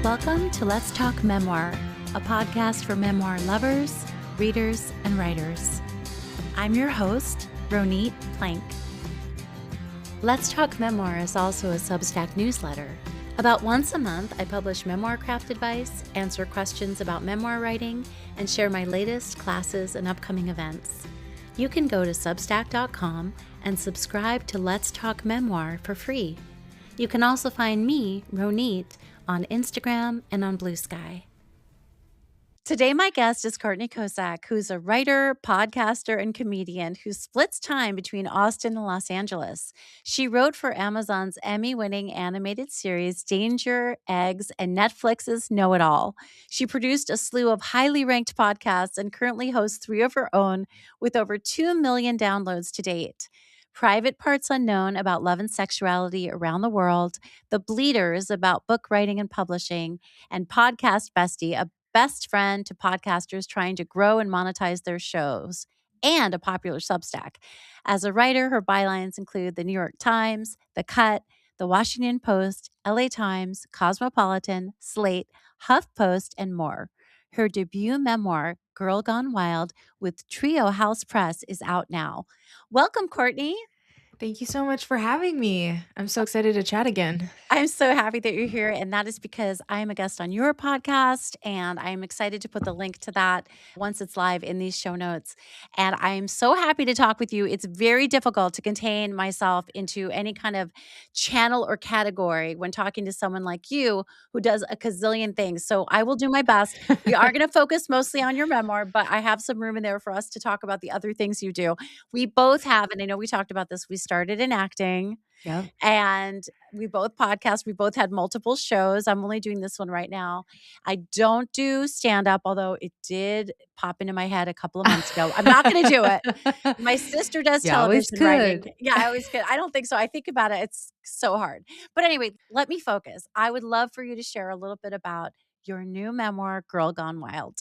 Welcome to Let's Talk Memoir, a podcast for memoir lovers, readers, and writers. I'm your host, Ronit Plank. Let's Talk Memoir is also a Substack newsletter. About once a month, I publish memoir craft advice, answer questions about memoir writing, and share my latest classes and upcoming events. You can go to substack.com and subscribe to Let's Talk Memoir for free. You can also find me, Ronit, on Instagram and on Blue Sky. Today, my guest is Courtney Kocak, who's a writer, podcaster, and comedian who splits time between Austin and Los Angeles. She wrote for Amazon's Emmy-winning animated series Danger, Eggs, and Netflix's Know It All. She produced a slew of highly ranked podcasts and currently hosts 3 of her own with over 2 million downloads to date. Private Parts Unknown about love and sexuality around the world, The Bleeders about book writing and publishing, and Podcast Bestie, a best friend to podcasters trying to grow and monetize their shows, and a popular Substack. As a writer, her bylines include the New York Times, The Cut, The Washington Post, LA Times, Cosmopolitan, Slate, HuffPost, and more. Her debut memoir, Girl Gone Wild, with Trio House Press, is out now. Welcome, Courtney. Thank you so much for having me. I'm so excited to chat again. I'm so happy that you're here, and that is because I am a guest on your podcast, and I'm excited to put the link to that once it's live in these show notes. And I'm so happy to talk with you. It's very difficult to contain myself into any kind of channel or category when talking to someone like you who does a gazillion things. So I will do my best. We are going to focus mostly on your memoir, but I have some room in there for us to talk about the other things you do. We both have, and I know we talked about this, we started in acting. Yep. And we both podcast. We both had multiple shows. I'm only doing this one right now. I don't do stand-up, although it did pop into my head a couple of months ago. I'm not going to do it. My sister does television writing. Yeah, I always could. I don't think so. I think about it. It's so hard. But anyway, let me focus. I would love for you to share a little bit about your new memoir, Girl Gone Wild.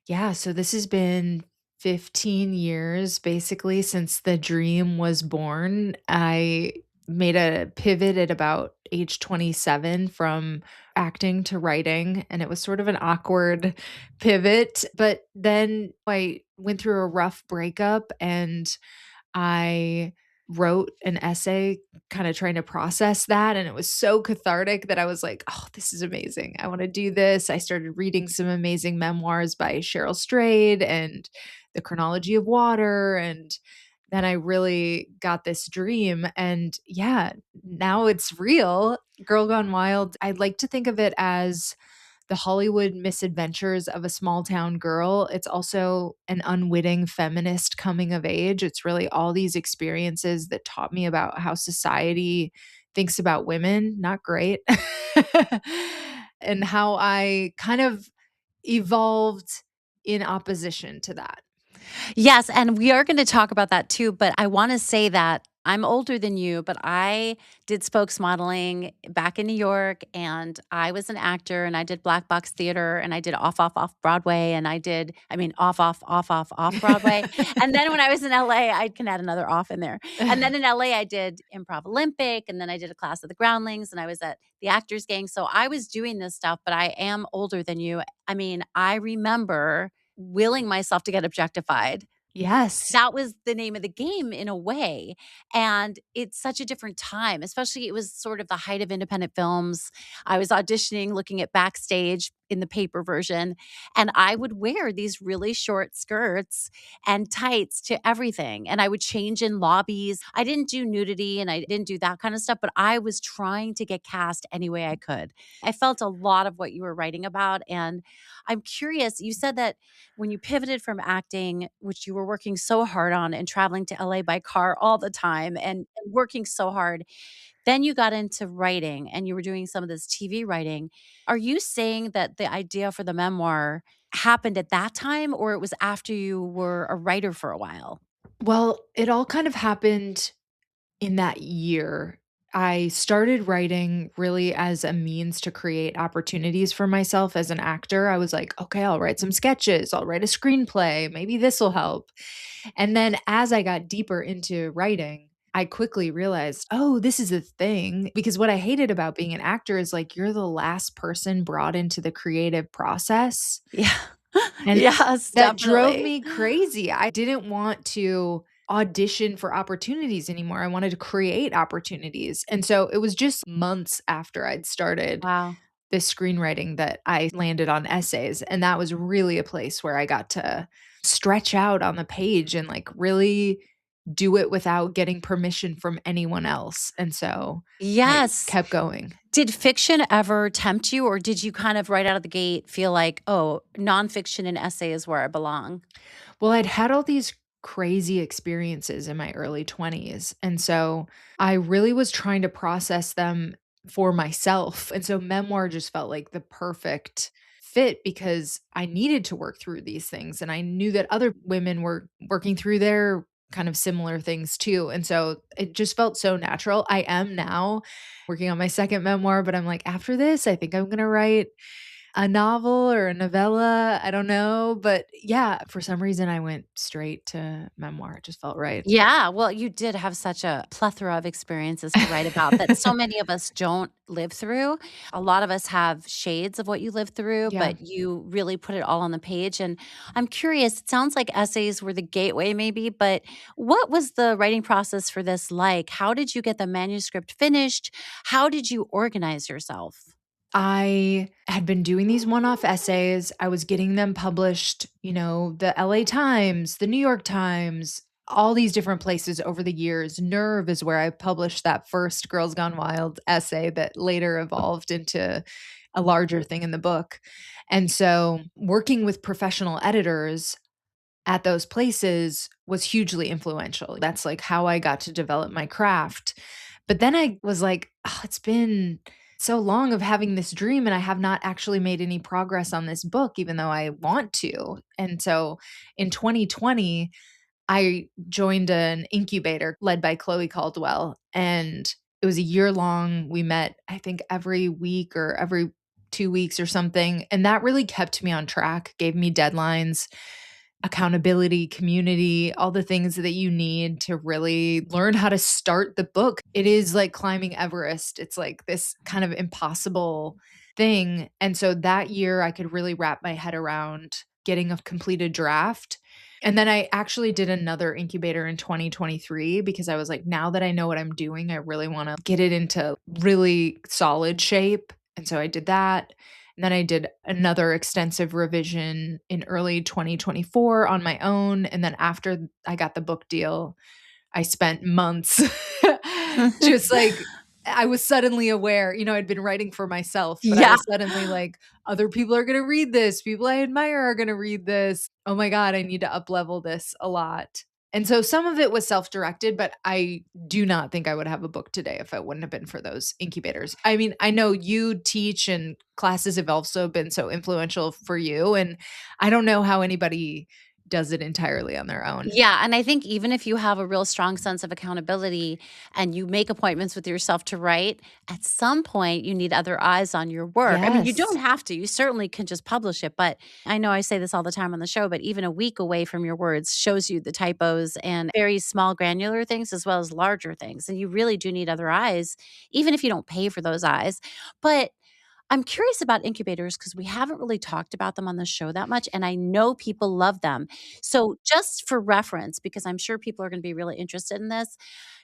Yeah, so this has been 15 years basically since the dream was born. I made a pivot at about age 27 from acting to writing, and it was sort of an awkward pivot. But then I went through a rough breakup and I wrote an essay kind of trying to process that. And it was so cathartic that I was like, oh, this is amazing. I want to do this. I started reading some amazing memoirs by Cheryl Strayed and The Chronology of Water. And then I really got this dream. And yeah, now it's real. Girl Gone Wild. I'd like to think of it as the Hollywood misadventures of a small town girl. It's also an unwitting feminist coming of age. It's really all these experiences that taught me about how society thinks about women, not great, and how I kind of evolved in opposition to that. Yes, and we are going to talk about that too, but I want to say that I'm older than you, but I did spokesmodeling back in New York, and I was an actor, and I did black box theater, and I did off Broadway, and off Broadway. And then when I was in LA, I can add another off in there. And then in LA, I did Improv Olympic, and then I did a class at the Groundlings, and I was at the Actors Gang. So I was doing this stuff, but I am older than you. I mean, I remember willing myself to get objectified. Yes. That was the name of the game in a way. And it's such a different time, especially it was sort of the height of independent films. I was auditioning, looking at Backstage in the paper version, and I would wear these really short skirts and tights to everything. And I would change in lobbies. I didn't do nudity and I didn't do that kind of stuff, but I was trying to get cast any way I could. I felt a lot of what you were writing about. And I'm curious, you said that when you pivoted from acting, which you were working so hard on and traveling to LA by car all the time and working so hard, then you got into writing and you were doing some of this TV writing. Are you saying that the idea for the memoir happened at that time, or it was after you were a writer for a while? Well, it all kind of happened in that year. I started writing really as a means to create opportunities for myself as an actor. I was like, okay, I'll write some sketches, I'll write a screenplay, maybe this will help. And then as I got deeper into writing, I quickly realized, oh, this is a thing. Because what I hated about being an actor is like you're the last person brought into the creative process. Yeah. And Yes, that drove definitely. me crazy. I didn't want to audition for opportunities anymore. I wanted to create opportunities. And so it was just months after I'd started Wow. this screenwriting that I landed on essays. And that was really a place where I got to stretch out on the page and like really do it without getting permission from anyone else. And so I Yes. kept going. Did fiction ever tempt you, or did you kind of right out of the gate feel like, "Oh, nonfiction and essay is where I belong?" Well, I'd had all these crazy experiences in my early 20s. And so I really was trying to process them for myself. And so memoir just felt like the perfect fit because I needed to work through these things. And I knew that other women were working through their kind of similar things too. And so it just felt so natural. I am now working on my second memoir, but I'm like, after this, I think I'm going to write a novel or a novella, I don't know, but yeah, for some reason I went straight to memoir, it just felt right. Yeah, well, you did have such a plethora of experiences to write about that so many of us don't live through. A lot of us have shades of what you lived through, Yeah. but you really put it all on the page, and I'm curious, it sounds like essays were the gateway maybe, but what was the writing process for this like? How did you get the manuscript finished? How did you organize yourself? I had been doing these one-off essays, I was getting them published, the LA Times, the New York Times, all these different places over the years. Nerve is where I published that first Girls Gone Wild essay that later evolved into a larger thing in the book. And so working with professional editors at those places was hugely influential. That's like how I got to develop my craft. But then I was like, oh, it's been so long of having this dream and I have not actually made any progress on this book, even though I want to. And so in 2020, I joined an incubator led by Chloe Caldwell. And it was a year long. We met, I think, every week or every 2 weeks or something. And that really kept me on track, gave me deadlines, accountability, community, all the things that you need to really learn how to start the book. It is like climbing Everest. It's like this kind of impossible thing. And so that year I could really wrap my head around getting a completed draft. And then I actually did another incubator in 2023 because I was like, now that I know what I'm doing, I really want to get it into really solid shape. And so I did that. And then I did another extensive revision in early 2024 on my own. And then after I got the book deal, I spent months just like I was suddenly aware, I'd been writing for myself, but I Yeah. was suddenly like, other people are going to read this. People I admire are going to read this. Oh my God, I need to up level this a lot. And so some of it was self-directed, but I do not think I would have a book today if it wouldn't have been for those incubators. I mean, I know you teach and classes have also been so influential for you. And I don't know how anybody does it entirely on their own. Yeah, and I think even if you have a real strong sense of accountability and you make appointments with yourself to write, at some point you need other eyes on your work. I mean, you don't Yes. have to. You certainly can just publish it, but I know I say this all the time on the show, but even a week away from your words shows you the typos and very small granular things as well as larger things. And you really do need other eyes, even if you don't pay for those eyes. But I'm curious about incubators because we haven't really talked about them on the show that much, and I know people love them. So, just for reference, because I'm sure people are going to be really interested in this,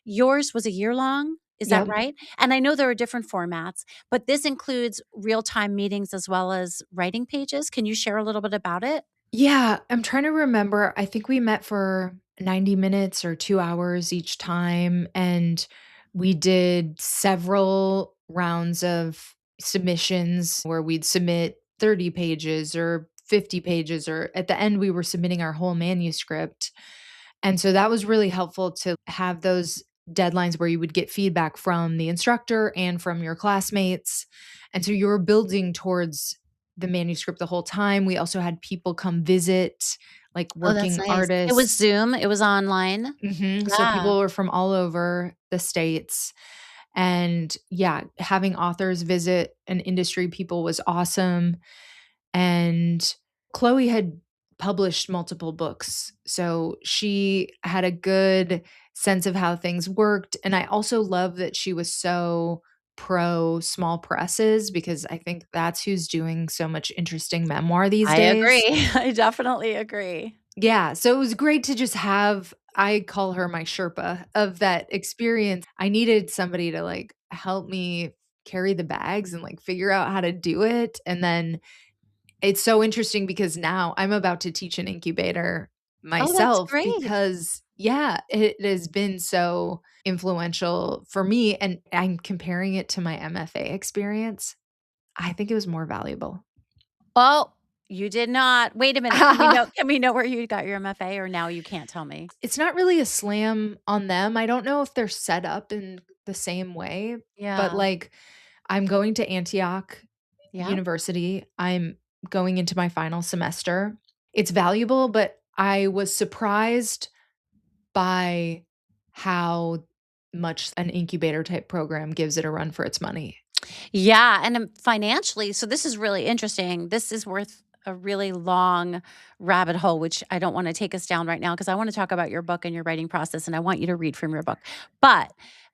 yours was a year long. Is that Yep. right? And I know there are different formats, but this includes real time meetings as well as writing pages. Can you share a little bit about it? Yeah, I'm trying to remember. I think we met for 90 minutes or 2 hours each time, and we did several rounds of submissions where we'd submit 30 pages or 50 pages, or at the end, we were submitting our whole manuscript. And so that was really helpful to have those deadlines where you would get feedback from the instructor and from your classmates. And so you were building towards the manuscript the whole time. We also had people come visit, like Oh, that's working nice. It was artists. Zoom, it was online. So Yeah. people were from all over the states. And yeah, having authors visit and industry people was awesome. And Chloe had published multiple books. So she had a good sense of how things worked, and I also love that she was so pro small presses because I think that's who's doing so much interesting memoir these I days. agree. I definitely agree. Yeah, so it was great to just have I call her my Sherpa of that experience. I needed somebody to, like, help me carry the bags and, like, figure out how to do it, and then it's so interesting because now I'm about to teach an incubator Oh, that's myself great. because yeah, it has been so influential for me, and I'm comparing it to my MFA experience. I think it was more valuable. Oh, you did not. Wait a minute. Can we know where you got your MFA, or now you can't tell me? It's not really a slam on them. I don't know if they're set up in the same way, but, Yeah. like, I'm going to Antioch Yeah. University. I'm going into my final semester. It's valuable, but I was surprised by how much an incubator type program gives it a run for its money. Yeah, and, financially, so this is really interesting. This is worth a really long rabbit hole, which I don't wanna take us down right now because I wanna talk about your book and your writing process, and I want you to read from your book. But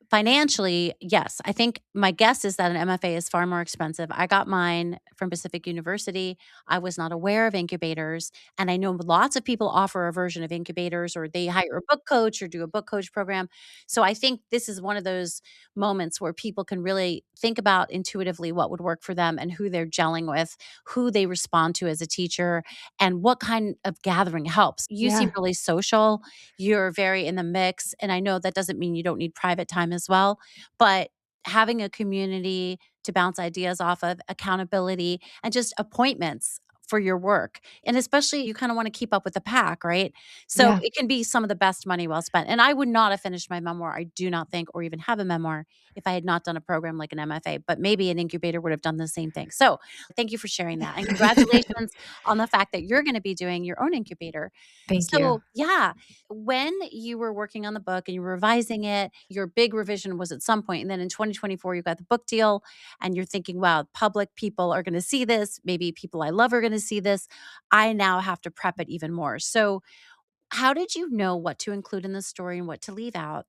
financially, yes, I think my guess is that an MFA is far more expensive. I got mine from Pacific University. I was not aware of incubators, and I know lots of people offer a version of incubators, or they hire a book coach or do a book coach program. So I think this is one of those moments where people can really think about intuitively what would work for them and who they're gelling with, who they respond to as a teacher, and what kind of gathering helps. You seem Yeah. really social, you're very in the mix, and I know that doesn't mean you don't need private time as well, but having a community to bounce ideas off of, accountability, and just appointments for your work. And especially you kind of want to keep up with the pack, right? So Yeah. it can be some of the best money well spent. And I would not have finished my memoir, I do not think, or even have a memoir if I had not done a program like an MFA, but maybe an incubator would have done the same thing. So thank you for sharing that. And congratulations on the fact that you're going to be doing your own incubator. Thank you. So, yeah, when you were working on the book and you were revising it, your big revision was at some point, and then in 2024 you got the book deal, and you're thinking, "Wow, public people are going to see this. Maybe people I love are going to see this. I now have to prep it even more." So, how did you know what to include in the story and what to leave out?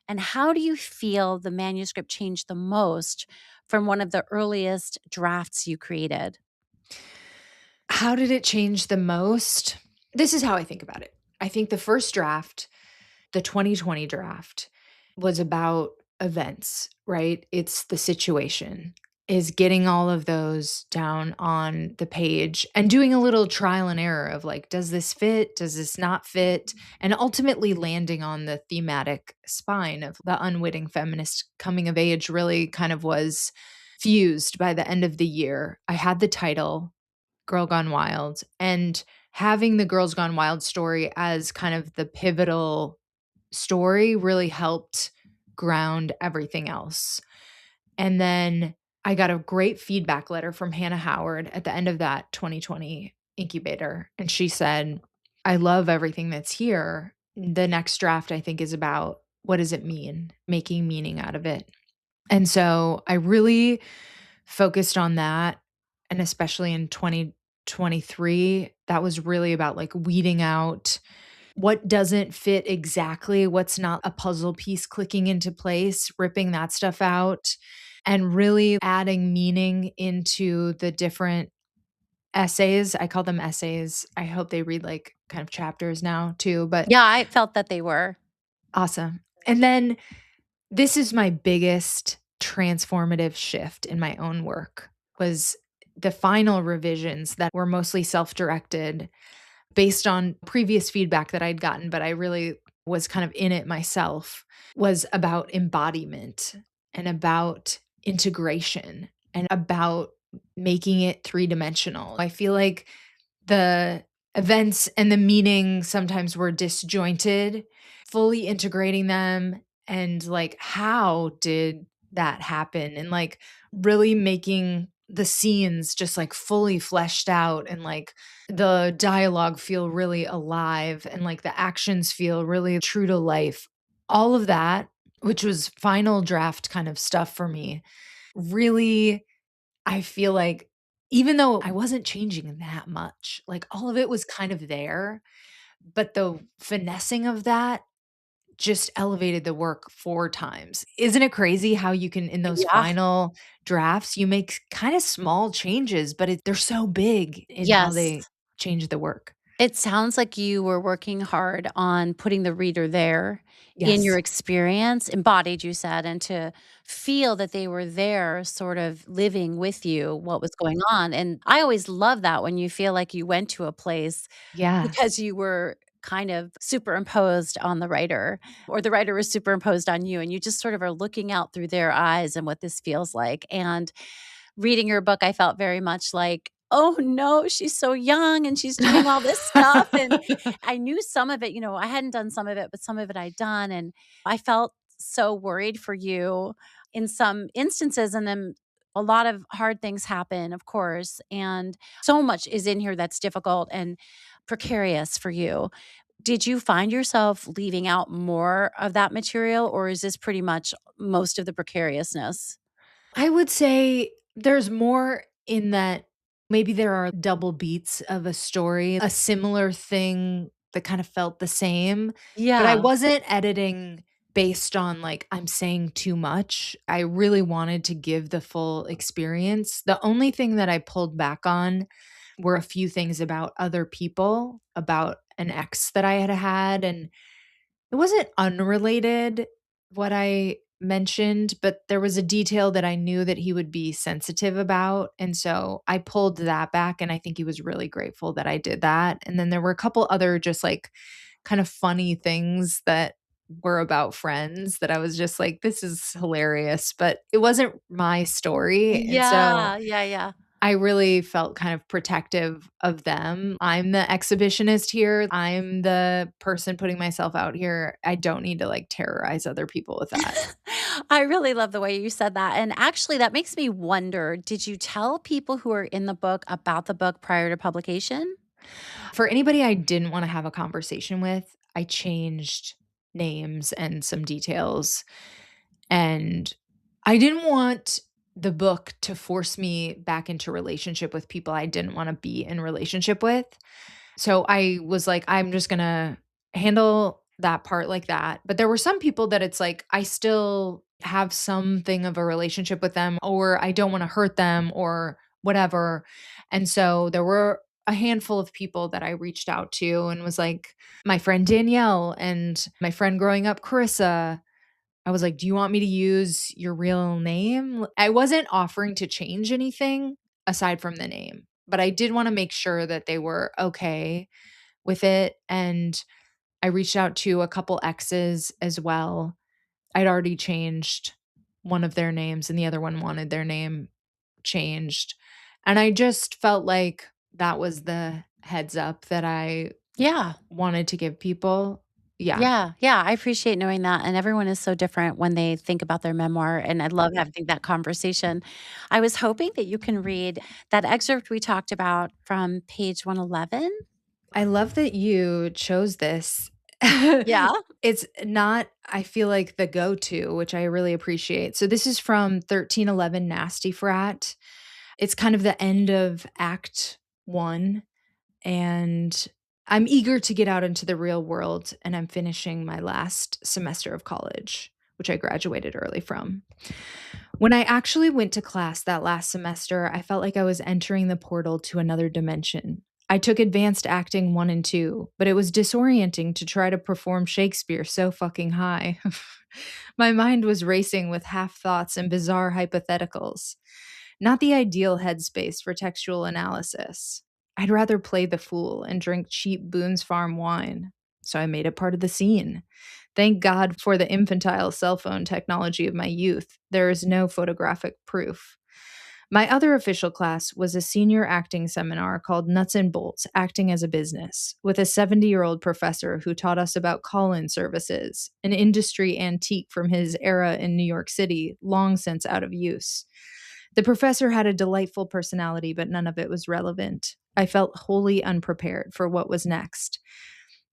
And how do you feel the manuscript changed the most from one of the earliest drafts you created? How did it change the most? This is how I think about it. I think the first draft, the 2020 draft, was about events, right? It's the situation, is getting all of those down on the page and doing a little trial and error of like, does this fit? Does this not fit? And ultimately landing on the thematic spine of the unwitting feminist coming of age really kind of was fused by the end of the year. I had the title Girl Gone Wild, and having the Girls Gone Wild story as kind of the pivotal story really helped ground everything else. And then I got a great feedback letter from Hannah Howard at the end of that 2020 incubator. And she said, I love everything that's here. The next draft, I think, is about what does it mean, making meaning out of it. And so I really focused on that, and especially in 2023, that was really about, like, weeding out what doesn't fit exactly, what's not a puzzle piece clicking into place, ripping that stuff out, and really adding meaning into the different essays. I call them essays. I hope they read like kind of chapters now too, but Yeah, I felt that they were. awesome. And then this is my biggest transformative shift in my own work was the final revisions that were mostly self-directed based on previous feedback that I'd gotten, but I really was kind of in it myself, was about embodiment and about integration and about making it three-dimensional. I feel like the events and the meaning sometimes were disjointed, fully integrating them and, like, how did that happen? And, like, really making the scenes just, like, fully fleshed out and, like, the dialogue feel really alive and, like, the actions feel really true to life. All of that, which was final draft kind of stuff for me, really I feel like even though I wasn't changing that much, like, all of it was kind of there, but the finessing of that just elevated the work 4 times. Isn't it crazy how you can in those Yeah. final drafts, you make kinda small changes, but they're so big in how Yes. they change the work. It sounds like you were working hard on putting the reader there in your Yes. experience, embodied, you said, and to feel that they were there sort of living with you what was going on, and I always love that when you feel like you went to a place Yeah. because you were kind of superimposed on the writer, or the writer was superimposed on you, and you just sort of are looking out through their eyes and what this feels like, and reading your book, I felt very much like, "Oh, no, she's so young and she's doing all this stuff," and I knew some of it, I hadn't done some of it, but some of it I'd done, and I felt so worried for you in some instances, and then a lot of hard things happen, of course, and so much is in here that's difficult and precarious for you. Did you find yourself leaving out more of that material, or is this pretty much most of the precariousness? I would say there's more in that maybe there are double beats of a story, a similar thing that kind of felt the same, but I Yeah. wasn't editing based on like I'm saying too much. I really wanted to give the full experience. The only thing that I pulled back on were a few things about other people, about an ex that I had had, and it wasn't unrelated, what I mentioned, but there was a detail that I knew that he would be sensitive about, and so I pulled that back, and I think he was really grateful that I did that, and then there were a couple other just, like, kind of funny things that were about friends that I was just like, "This is hilarious," but it wasn't my story, and so Yeah, yeah, yeah. I really felt kind of protective of them. I'm the exhibitionist here. I'm the person putting myself out here. I don't need to, like, terrorize other people with that. I really love the way you said that, and actually, that makes me wonder, did you tell people who are in the book about the book prior to publication? For anybody I didn't wanna have a conversation with, I changed names and some details, and I didn't want the book to force me back into relationship with people I didn't wanna be in relationship with. So I was like, I'm just gonna handle that part like that. But there were some people that it's like, I still have something of a relationship with them, or I don't wanna hurt them or whatever. And so there were a handful of people that I reached out to and was like, my friend Danielle and my friend growing up, Carissa. I was like, "Do you want me to use your real name?" I wasn't offering to change anything aside from the name, but I did wanna make sure that they were okay with it, and I reached out to a couple exes as well. I'd already changed one of their names, and the other one wanted their name changed, and I just felt like that was the heads up that I Yeah. wanted to give people. Yeah. Yeah, yeah, I appreciate knowing that, and everyone is so different when they think about their memoir, and I love having that conversation. I was hoping that you can read that excerpt we talked about from page 111. I love that you chose this. Yeah? It's not, I feel like, the go-to, which I really appreciate. So this is from 1311 Nasty Frat. It's kind of the end of Act 1, and I'm eager to get out into the real world, and I'm finishing my last semester of college, which I graduated early from. When I actually went to class that last semester, I felt like I was entering the portal to another dimension. I took advanced acting 1 and 2, but it was disorienting to try to perform Shakespeare so fucking high. My mind was racing with half thoughts and bizarre hypotheticals. Not the ideal headspace for textual analysis. I'd rather play the fool and drink cheap Boone's Farm wine. So I made it part of the scene. Thank God for the infantile cell phone technology of my youth. There is no photographic proof. My other official class was a senior acting seminar called Nuts and Bolts Acting as a Business, with a 70-year-old professor who taught us about call in services, an industry antique from his era in New York City, long since out of use. The professor had a delightful personality, but none of it was relevant. I felt wholly unprepared for what was next.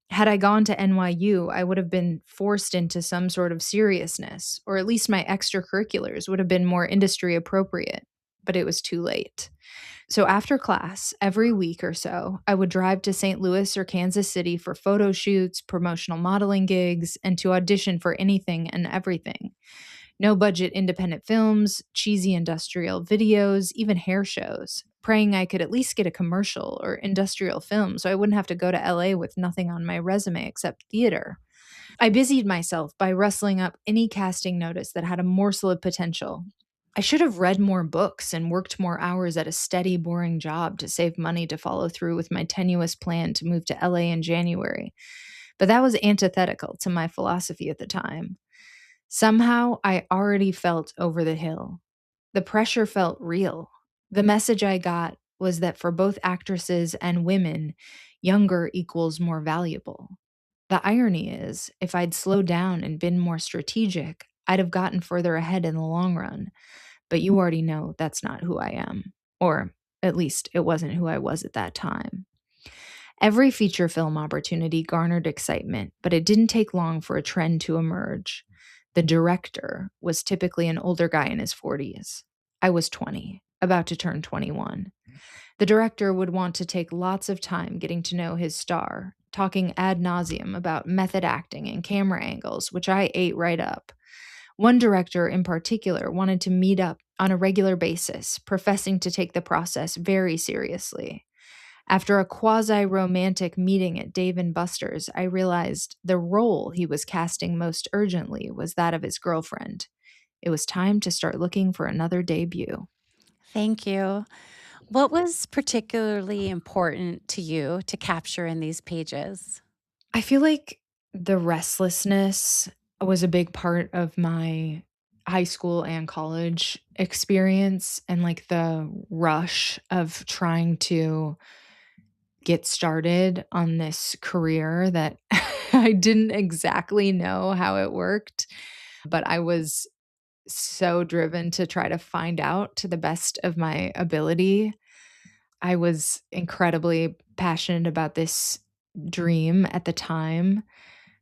Had I gone to NYU, I would have been forced into some sort of seriousness, or at least my extracurriculars would have been more industry appropriate. But it was too late. So after class, every week or so, I would drive to St. Louis or Kansas City for photo shoots, promotional modeling gigs, and to audition for anything and everything. No budget independent films, cheesy industrial videos, even hair shows, praying I could at least get a commercial or industrial film so I wouldn't have to go to LA with nothing on my resume except theater. I busied myself by rustling up any casting notice that had a morsel of potential. I should have read more books and worked more hours at a steady, boring job to save money to follow through with my tenuous plan to move to LA in January. But that was antithetical to my philosophy at the time. Somehow, I already felt over the hill. The pressure felt real. The message I got was that for both actresses and women, younger equals more valuable. The irony is, if I'd slowed down and been more strategic, I'd have gotten further ahead in the long run. But you already know that's not who I am. Or at least it wasn't who I was at that time. Every feature film opportunity garnered excitement, but it didn't take long for a trend to emerge. The director was typically an older guy in his 40s. I was 20, about to turn 21. The director would want to take lots of time getting to know his star, talking ad nauseum about method acting and camera angles, which I ate right up. One director in particular wanted to meet up on a regular basis, professing to take the process very seriously. After a quasi romantic meeting at Dave and Buster's, I realized the role he was casting most urgently was that of his girlfriend. It was time to start looking for another debut. Thank you. What was particularly important to you to capture in these pages? I feel like the restlessness was a big part of my high school and college experience, and like the rush of trying to get started on this career that I didn't exactly know how it worked, but I was so driven to try to find out to the best of my ability. I was incredibly passionate about this dream at the time,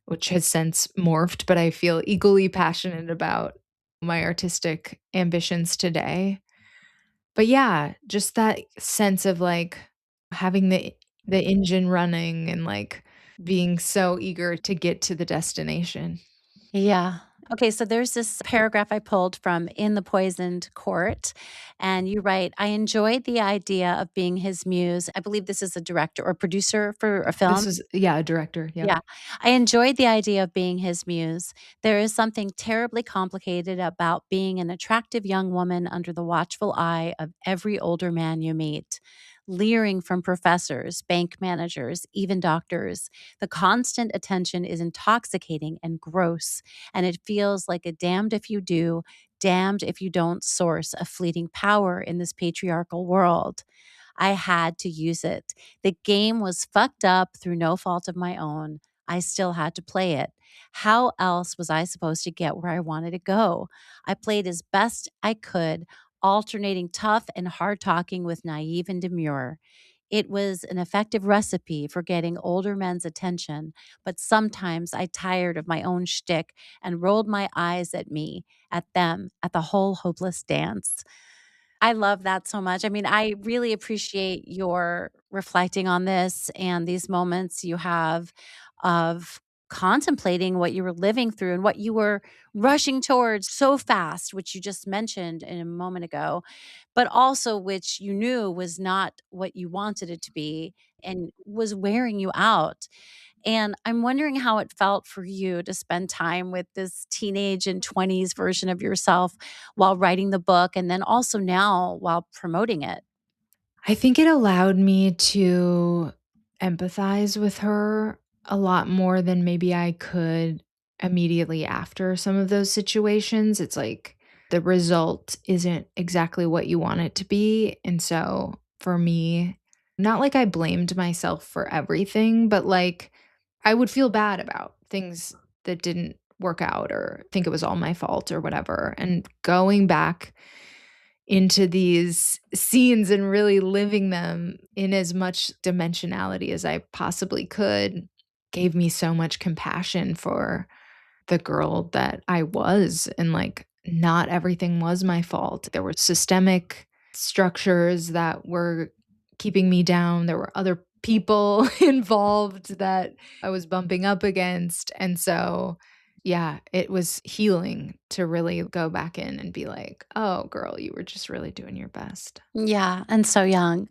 which has since morphed, but I feel equally passionate about my artistic ambitions today. But yeah, just that sense of like having the engine running and like being so eager to get to the destination. Yeah. Okay, so there's this paragraph I pulled from In the Poisoned Court, and you write, I enjoyed the idea of being his muse. I believe this is a director or producer for a This film. was, yeah, a director. Yep. Yeah. I enjoyed the idea of being his muse. There is something terribly complicated about being an attractive young woman under the watchful eye of every older man you meet. Leering from professors, bank managers, even doctors. The constant attention is intoxicating and gross, and it feels like a damned if you do, damned if you don't source of fleeting power in this patriarchal world. I had to use it. The game was fucked up through no fault of my own. I still had to play it. How else was I supposed to get where I wanted to go? I played as best I could, alternating tough and hard talking with naive and demure. It was an effective recipe for getting older men's attention, but sometimes I tired of my own shtick and rolled my eyes at me, at them, at the whole hopeless dance. I love that so much. I mean, I really appreciate your reflecting on this and these moments you have of contemplating what you were living through and what you were rushing towards so fast, which you just mentioned in a moment ago, but also which you knew was not what you wanted it to be and was wearing you out. And I'm wondering how it felt for you to spend time with this teenage and 20s version of yourself while writing the book and then also now while promoting it. I think it allowed me to empathize with her a lot more than maybe I could immediately after some of those situations. It's like the result isn't exactly what you want it to be. And so for me, not like I blamed myself for everything, but like I would feel bad about things that didn't work out or think it was all my fault or whatever. And going back into these scenes and really living them in as much dimensionality as I possibly could gave me so much compassion for the girl that I was. And like, not everything was my fault. There were systemic structures that were keeping me down. There were other people involved that I was bumping up against. And so, yeah, it was healing to really go back in and be like, oh, girl, you were just really doing your best. Yeah, and so young.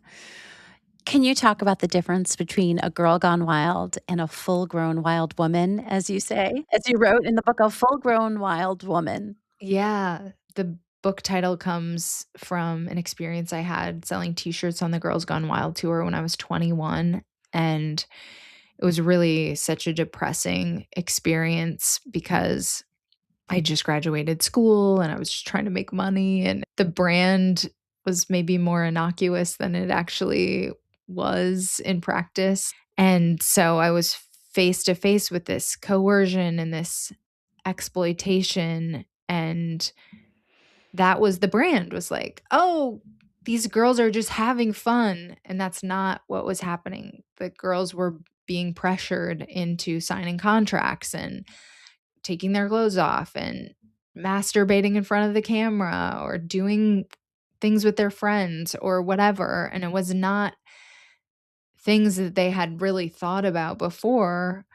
Can you talk about the difference between a girl gone wild and a full-grown wild woman, as you say, as you wrote in the book, "A full-grown wild woman"? Yeah. The book title comes from an experience I had selling t-shirts on the Girls Gone Wild tour when I was 21, and it was really such a depressing experience because I just graduated school and I was just trying to make money, and the brand was maybe more innocuous than it actually was in practice. And so I was face to face with this coercion and this exploitation, and that was the brand, was like, "Oh, these girls are just having fun," and that's not what was happening. The girls were being pressured into signing contracts and taking their clothes off and masturbating in front of the camera or doing things with their friends or whatever, and it was not things that they had really thought about before,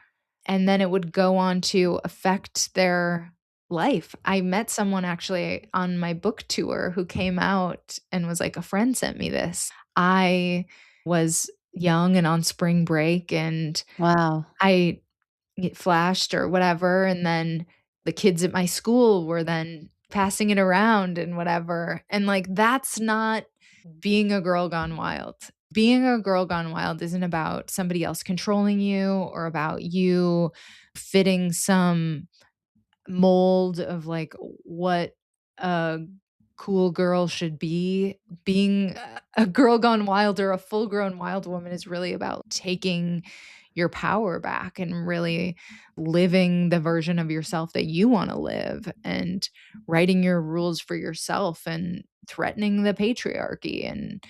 and then it would go on to affect their life. I met someone actually on my book tour who came out and was like, "A friend sent me this." I was young and on spring break, and Wow. I get flashed or whatever, and then the kids at my school were then passing it around and whatever, and, like, that's not being a girl gone wild. Being a girl gone wild isn't about somebody else controlling you or about you fitting some mold of, like, what a cool girl should be. Being a girl gone wild or a full-grown wild woman is really about taking your power back and really living the version of yourself that you wanna live and writing your rules for yourself and threatening the patriarchy and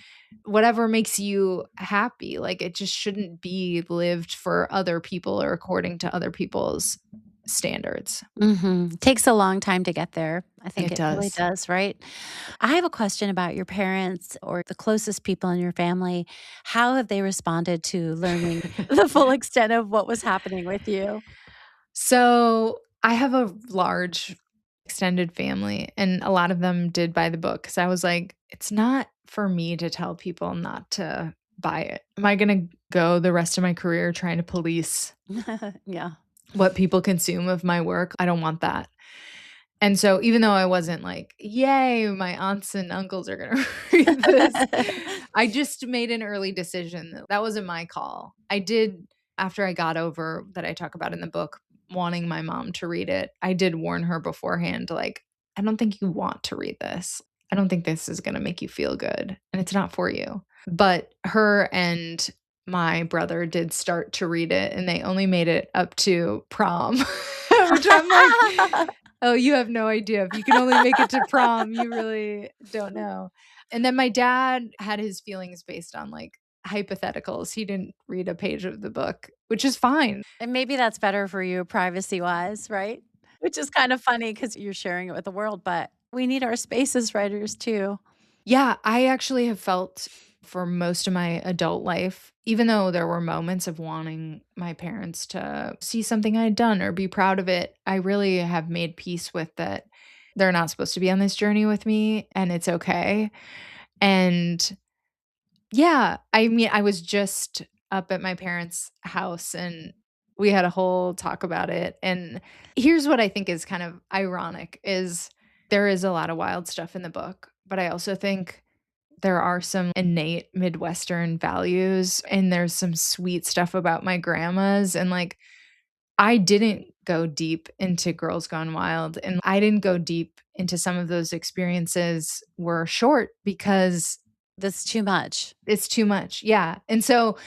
whatever makes you happy. Like, it just shouldn't be lived for other people or according to other people's standards. Mhm. Takes a long time to get there. I think It it really does. does, right? I have a question about your parents or the closest people in your family. How have they responded to learning the full extent of what was happening with you? So, I have a large extended family, and a lot of them did buy the book because I was like, "It's not for me to tell people not to buy it. Am I gonna go the rest of my career trying to police Yeah. what people consume of my work? I don't want that." And so even though I wasn't like, "Yay, my aunts and uncles are gonna read this," I just made an early decision that that wasn't my call. I did, after I got over that I talk about in the book, wanting my mom to read it, I did warn her beforehand, like, "I don't think you want to read this. I don't think this is gonna make you feel good, and it's not for you." But her and my brother did start to read it, and they only made it up to prom, which I'm like, "Oh, you have no idea. If you can only make it to prom, you really don't know." And then my dad had his feelings based on, like, hypotheticals. He didn't read a page of the book, which is fine. And maybe that's better for you privacy-wise, right? Which is kind of funny because 'cause you're sharing it with the world, but we need our space as writers too. Yeah, I actually have felt for most of my adult life, even though there were moments of wanting my parents to see something I had done or be proud of it, I really have made peace with that they're not supposed to be on this journey with me, and it's okay. And yeah, I mean, I was just up at my parents' house and we had a whole talk about it. And here's what I think is kind of ironic is there is a lot of wild stuff in the book, but I also think there are some innate Midwestern values and there's some sweet stuff about my grandmas and like I didn't go deep into Girls Gone Wild and I didn't go deep into some of those experiences were short because That's too much. it's too much, yeah, and so,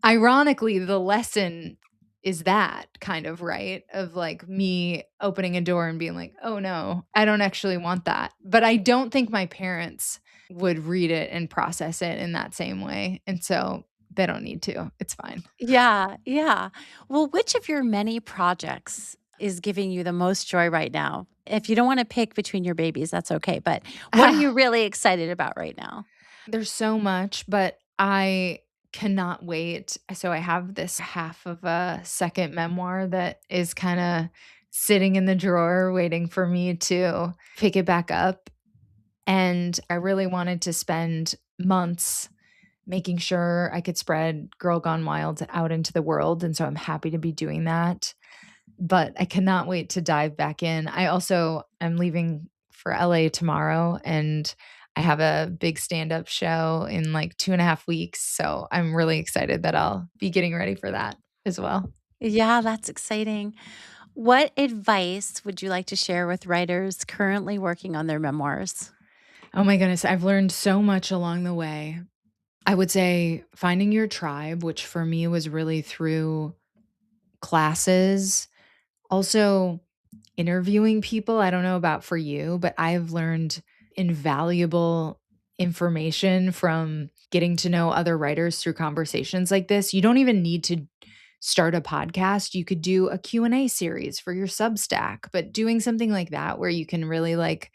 ironically, the lesson is that kind of, right? Of, like, me opening a door and being like, "Oh, no, I don't actually want that," but I don't think my parents would read it and process it in that same way, and so they don't need to, it's fine. Yeah, yeah. Well, which of your many projects is giving you the most joy right now? If you don't wanna pick between your babies, that's okay, but what are you really excited about right now? There's so much, but I cannot wait. So I have this half of a second memoir that is kinda sitting in the drawer waiting for me to pick it back up, and I really wanted to spend months making sure I could spread Girl Gone Wild out into the world, and so I'm happy to be doing that. But I cannot wait to dive back in. I also am leaving for LA tomorrow, and I have a big stand-up show in, like, 2.5 weeks, so I'm really excited that I'll be getting ready for that as well. Yeah, that's exciting. What advice would you like to share with writers currently working on their memoirs? Oh my goodness, I've learned so much along the way. I would say finding your tribe, which for me was really through classes. Also, interviewing people, I don't know about for you, but I've learned invaluable information from getting to know other writers through conversations like this. You don't even need to start a podcast. You could do a Q&A series for your Substack, but doing something like that where you can really like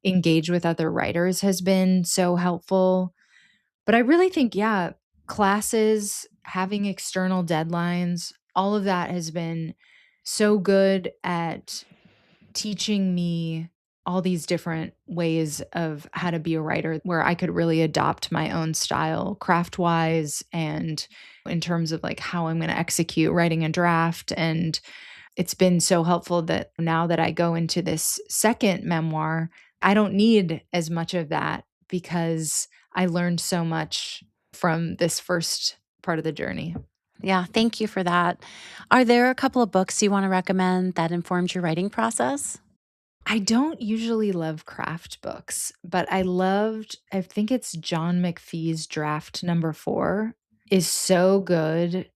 engage with other writers has been so helpful. But I really think, yeah, classes, having external deadlines, all of that has been so good at teaching me all these different ways of how to be a writer where I could really adopt my own style craft wise and in terms of like how I'm going to execute writing a draft. And it's been so helpful that now that I go into this second memoir, I don't need as much of that because I learned so much from this first part of the journey. Yeah, thank you for that. Are there a couple of books you wanna recommend that informed your writing process? I don't usually love craft books, but I think it's John McPhee's Draft Number 4 is so good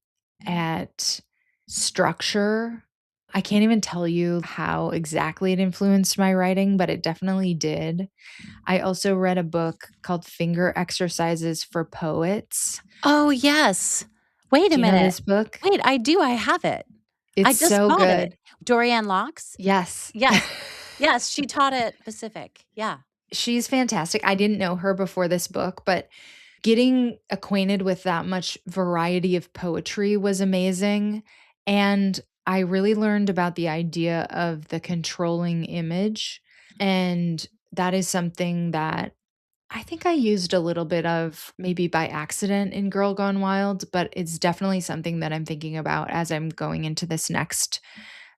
at structure. I can't even tell you how exactly it influenced my writing, but it definitely did. I also read a book called Finger Exercises for Poets. Oh, yes. Wait a Do you know minute. this book? Wait, I do, I have it. I It's just so bought it. good. Dorianne Locks? Yes. Yes. Yes, she taught at Pacific. Yeah. She's fantastic. I didn't know her before this book, but getting acquainted with that much variety of poetry was amazing, and I really learned about the idea of the controlling image, and that is something that I think I used a little bit of maybe by accident in Girl Gone Wild, but it's definitely something that I'm thinking about as I'm going into this next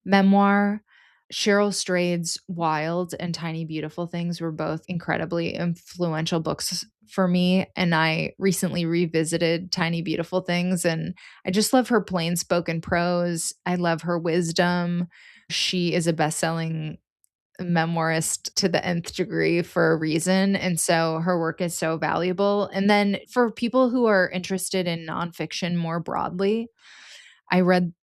memoir. Cheryl Strayed's Wild and Tiny Beautiful Things were both incredibly influential books for me. And I recently revisited Tiny Beautiful Things, and I just love her plain spoken prose. I love her wisdom. She is a best selling memoirist to the nth degree for a reason. And so her work is so valuable. And then for people who are interested in nonfiction more broadly, I read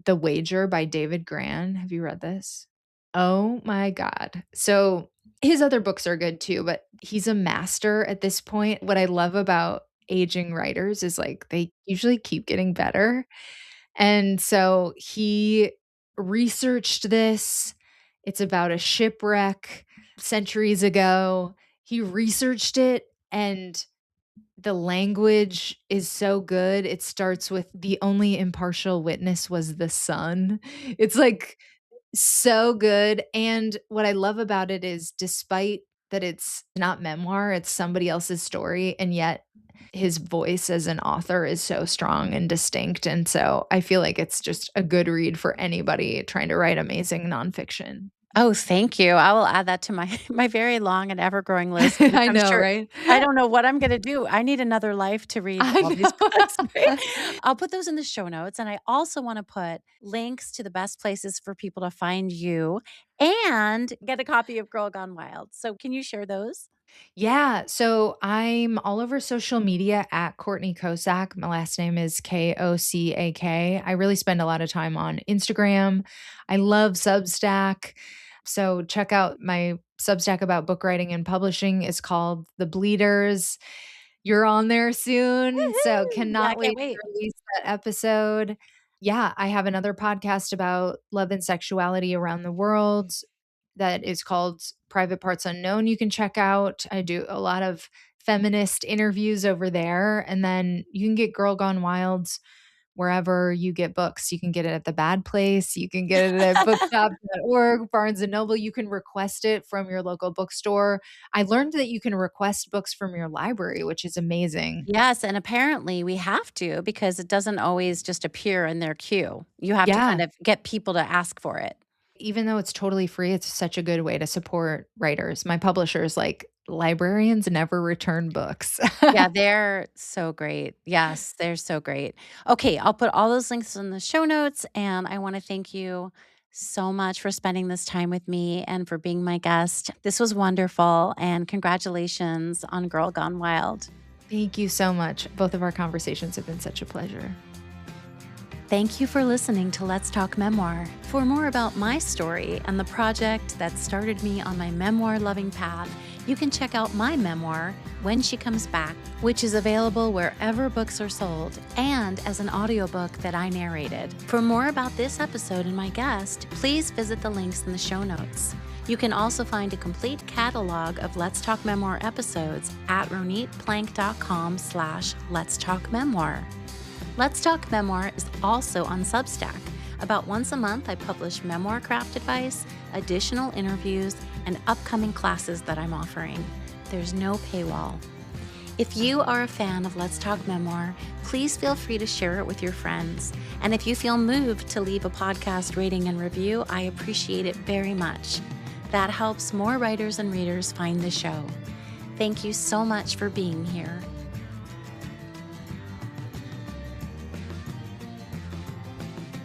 The Wager by David Grann. Have you read this? Oh my God. So his other books are good too, but he's a master at this point. What I love about aging writers is like they usually keep getting better. And so he researched this. It's about a shipwreck centuries ago. He researched it, and the language is so good. It starts with the only impartial witness was the sun. It's like so good. And what I love about it is despite that it's not memoir, it's somebody else's story, and yet his voice as an author is so strong and distinct. And so I feel like it's just a good read for anybody trying to write amazing nonfiction. Oh, thank you. I will add that to my my very long and ever-growing list because I I'm know, sure right? I don't know what I'm gonna do. I need another life to read I all these books. know. I'll put those in the show notes, and I also wanna put links to the best places for people to find you and get a copy of Girl Gone Wild. So can you share those? Yeah, so I'm all over social media at Courtney Kocak. My last name is Kocak. I really spend a lot of time on Instagram. I love Substack. So check out my Substack about book writing and publishing. It's called The Bleeders. You're on there soon, so Woohoo! Yeah, I cannot can't wait wait. to release that episode. Yeah, I have another podcast about love and sexuality around the world that is called Private Parts Unknown you can check out. I do a lot of feminist interviews over there, and then you can get Girl Gone Wild wherever you get books. You can get it at The Bad Place, you can get it at bookshop.org, Barnes& and Noble, you can request it from your local bookstore. I learned that you can request books from your library, which is amazing. Yes, and apparently we have to because it doesn't always just appear in their queue. You have to Yeah. kind of get people to ask for it. Even though it's totally free, it's such a good way to support writers. My publisher's like, "Librarians never return books." Yeah, they're so great. Yes, they're so great. Okay, I'll put all those links in the show notes, and I wanna thank you so much for spending this time with me and for being my guest. This was wonderful, and congratulations on Girl Gone Wild. Thank you so much. Both of our conversations have been such a pleasure. Thank you for listening to Let's Talk Memoir. For more about my story and the project that started me on my memoir-loving path, you can check out my memoir, When She Comes Back, which is available wherever books are sold and as an audiobook that I narrated. For more about this episode and my guest, please visit the links in the show notes. You can also find a complete catalog of Let's Talk Memoir episodes at ronitplank.com/Let's Talk Memoir. Let's Talk Memoir is also on Substack. About once a month, I publish memoir craft advice, additional interviews, and upcoming classes that I'm offering. There's no paywall. If you are a fan of Let's Talk Memoir, please feel free to share it with your friends. And if you feel moved to leave a podcast rating and review, I appreciate it very much. That helps more writers and readers find the show. Thank you so much for being here.